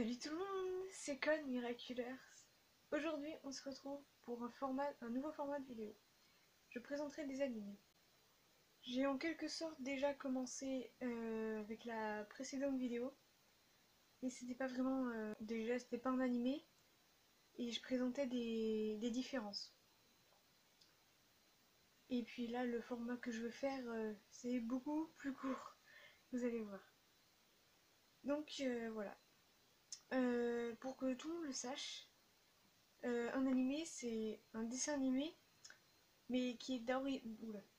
Salut tout le monde, c'est Code Miraculous. Aujourd'hui, on se retrouve pour un nouveau format de vidéo. Je présenterai des animés. J'ai en quelque sorte déjà commencé avec la précédente vidéo, mais c'était pas vraiment déjà c'était pas un animé et je présentais des différences. Et puis là, le format que je veux faire, c'est beaucoup plus court. Vous allez voir. Donc voilà. Pour que tout le monde le sache. Un animé, c'est un dessin animé, mais qui est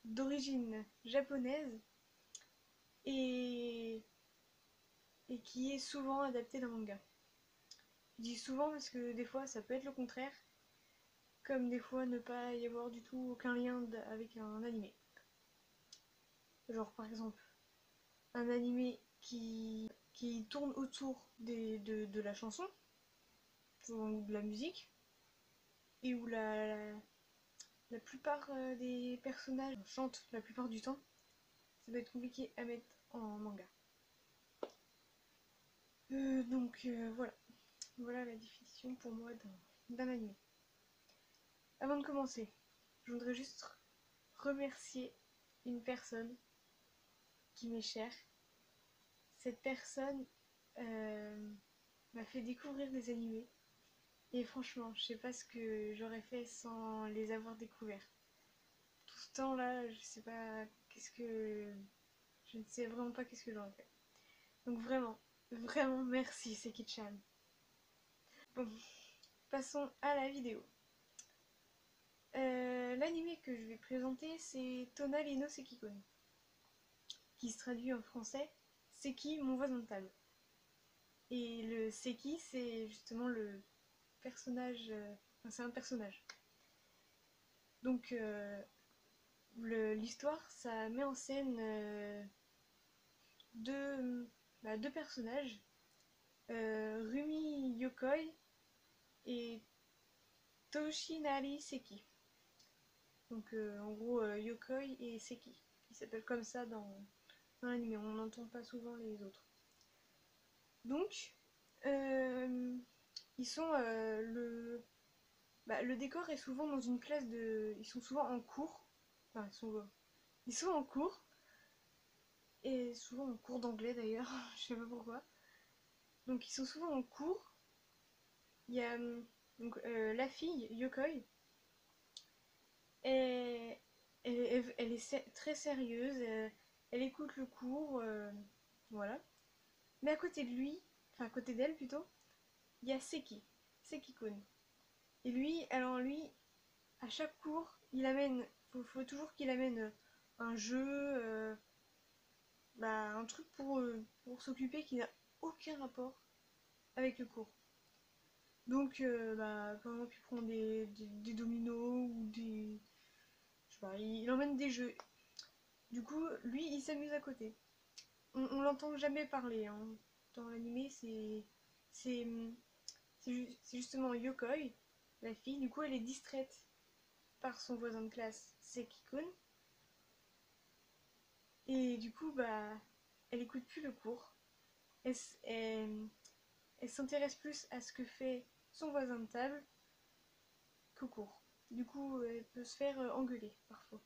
d'origine japonaise et qui est souvent adapté d'un manga. Je dis souvent parce que des fois ça peut être le contraire, comme des fois ne pas y avoir du tout aucun lien avec un animé. Genre par exemple, un animé qui tourne autour de la chanson, ou de la musique, et où la plupart des personnages chantent la plupart du temps, ça va être compliqué à mettre en manga. Voilà. Voilà la définition pour moi d'un anime. Avant de commencer, je voudrais juste remercier une personne qui m'est chère. Cette personne m'a fait découvrir des animés. Et franchement, je sais pas ce que j'aurais fait sans les avoir découverts. Tout ce temps-là, je sais pas qu'est-ce que... Je ne sais vraiment pas qu'est-ce que j'aurais fait. Donc vraiment, vraiment merci Seki-chan. Bon, passons à la vidéo. L'anime que je vais présenter, c'est Tonali no Sekikun, qui se traduit en français Seki, mon voisin de table. Et le Seki, c'est justement le personnage, c'est un personnage. Donc l'histoire, ça met en scène deux personnages, Rumi Yokoi et Toshinari Seki. Donc en gros Yokoi et Seki. Ils s'appellent comme ça dans l'anime, on n'entend pas souvent les autres. Donc ils sont le décor est souvent dans une classe de... Ils sont souvent en cours. Enfin ils sont en cours. Et souvent en cours d'anglais d'ailleurs, je sais pas pourquoi. Donc ils sont souvent en cours. Il y a donc, la fille, Yokoi, et elle est très sérieuse, elle écoute le cours, voilà. Mais à côté de lui, enfin à côté d'elle plutôt, il y a Seki-kun. Et lui, alors lui, à chaque cours, il amène, faut toujours qu'il amène un jeu, un truc pour s'occuper qui n'a aucun rapport avec le cours. Donc, par exemple, il prend des dominos ou des... Je sais pas, il emmène des jeux. Du coup, lui, il s'amuse à côté. On l'entend jamais parler, hein. Dans l'animé, c'est justement Yokoi, la fille. Du coup, elle est distraite par son voisin de classe, Seki-kun. Et du coup, elle écoute plus le cours. Elle s'intéresse plus à ce que fait son voisin de table qu'au cours. Du coup, elle peut se faire engueuler parfois.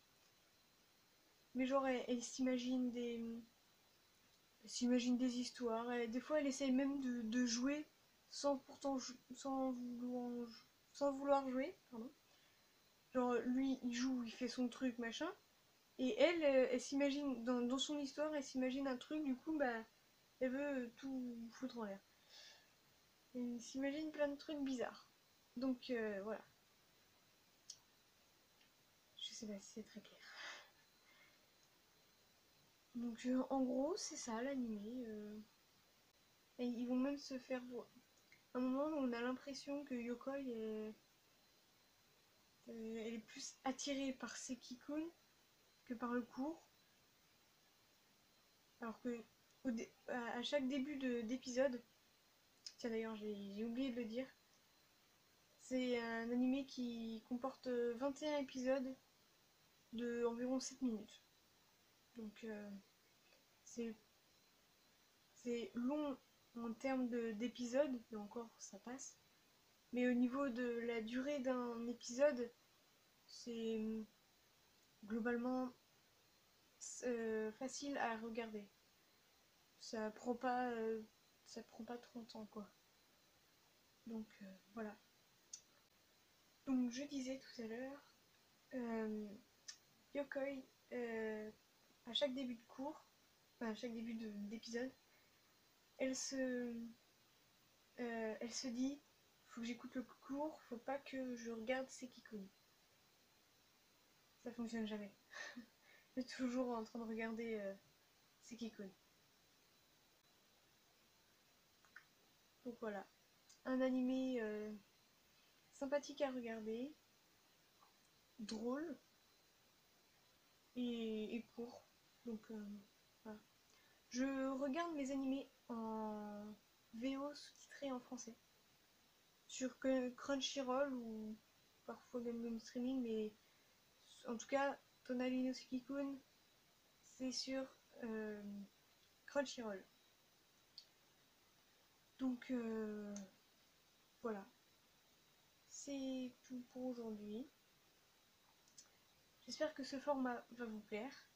Mais genre, elle s'imagine des histoires. Des fois, elle essaye même de jouer sans vouloir jouer. Pardon. Genre, lui, il joue, il fait son truc, machin. Et elle s'imagine, dans son histoire, elle s'imagine un truc, du coup, elle veut tout foutre en l'air. Elle s'imagine plein de trucs bizarres. Donc, voilà. Je sais pas si c'est très clair. Donc, en gros, c'est ça l'animé. Et ils vont même se faire voir. À un moment, on a l'impression que Yokoi elle est plus attirée par Seki-kun que par le cours. Alors que à chaque début d'épisode, tiens d'ailleurs j'ai oublié de le dire, c'est un animé qui comporte 21 épisodes de environ 7 minutes. Donc c'est long en termes d'épisodes, et encore ça passe. Mais au niveau de la durée d'un épisode, c'est globalement facile à regarder. Ça prend pas, ça prend pas trop de temps quoi. Donc voilà. Donc je disais tout à l'heure, Yokoi, à chaque début de cours, enfin à chaque début d'épisode, elle se dit, faut que j'écoute le cours, faut pas que je regarde Sekikun. Ça fonctionne jamais. Je suis toujours en train de regarder Sekikun. Donc voilà, un animé sympathique à regarder, drôle et court. Donc voilà. Je regarde mes animés en VO sous-titré en français. Sur Crunchyroll ou parfois même streaming, mais en tout cas, Tonali no Sekikun, c'est sur Crunchyroll. Donc voilà, c'est tout pour aujourd'hui. J'espère que ce format va vous plaire.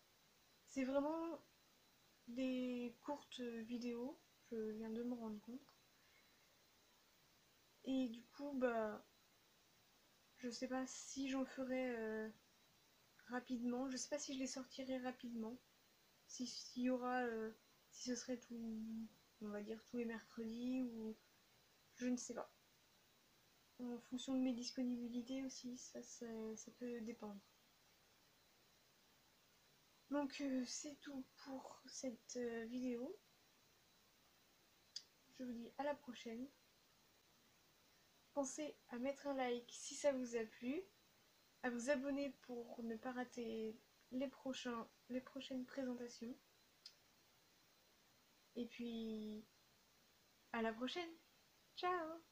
C'est vraiment des courtes vidéos, je viens de me rendre compte. Et du coup, bah, je sais pas si j'en ferai rapidement. Je sais pas si je les sortirai rapidement. S'il y aura, si ce serait tout, on va dire tous les mercredis ou je ne sais pas. En fonction de mes disponibilités aussi, ça peut dépendre. Donc c'est tout pour cette vidéo. Je vous dis à la prochaine. Pensez à mettre un like si ça vous a plu, à vous abonner pour ne pas rater les prochaines présentations. Et puis à la prochaine. Ciao!